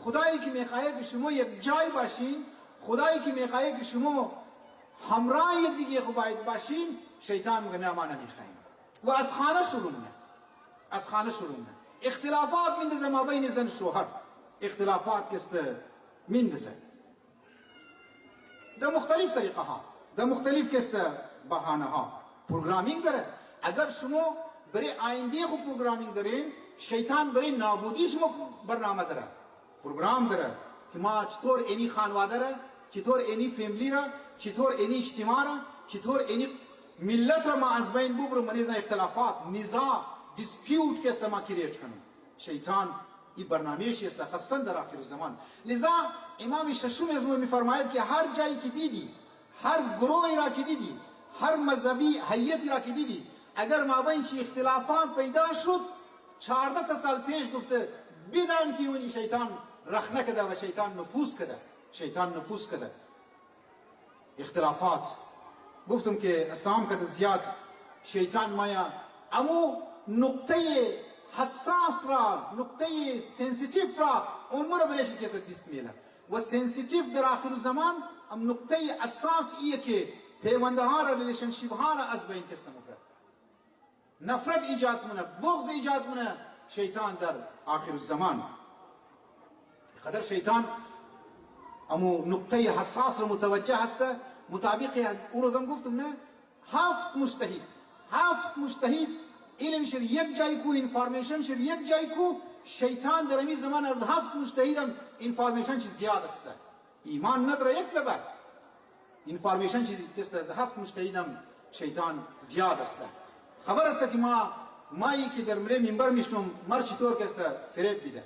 خدایی که میخواهد که شما یک جای باشین، خدایی که میخواهد که شما همراه دیگه خوب باید باشین، شیطان میگه نه ما نمیخوایم و از خانه شروع نه، از خانه شروع نه. اختلافات میندازه ما بین زن شوهر، اختلافات کسته میندازه در مختلف طریقه ها، در مختلف کسته بهانه ها. پروگرامینگ داره. اگر شما برای آینده خود پروگرامینگ دارین، شیطان برای نابودی شما برنامه داره، پروگرام داره که ما چطور اینی خانواده را، چطور اینی فیملی را، چطور اینی اجتماع را، چطور اینی ملت را ما از بین ببرم، من از اختلافات، نزاع، دیسپیوت که است ما کریٹ کنیم. شیطان این برنامه‌اش است خاصا در آخر زمان. لذا امام ششم از ما می‌فرماید که هر جایی که دیدی، هر گروهی را که دیدی، هر مذهبی هیئتی را که دیدی، اگر مابین چی اختلافات پیدا شد، 14 سال پیش گفته بدان که اون شیطان رخنه کده و شیطان نفوذ کده، شیطان نفوذ کده. اختلافات گفتم که اسلام کده زیاد شیطان مایا امو نقطه حساس را، نقطه سنسیتیف را اون مرا برش کسر دیست میله و سنسیتیف در آخر زمان ام نقطه اساس ایه که پیونده ها را، ریلیشنشیپ ها را از بین کسر مکرد، نفرت ایجاد منه، بغض ایجاد منه شیطان در آخر زمان. قدر شیطان امو نقطه حساس را متوجه هسته. مطابق او روزم گفتم نه، 7 مجتهد علم شد یک جای کو، انفارمیشن شد یک جای کو. شیطان در امی زمان از 7 مجتهدم انفارمیشن چیز زیاد است، ایمان نداره یک لبر انفارمیشن چیزی که از 7 مجتهدم شیطان زیاد است. خبر است که مایی که در منبر میشنم مر چطور که است فریب بیده.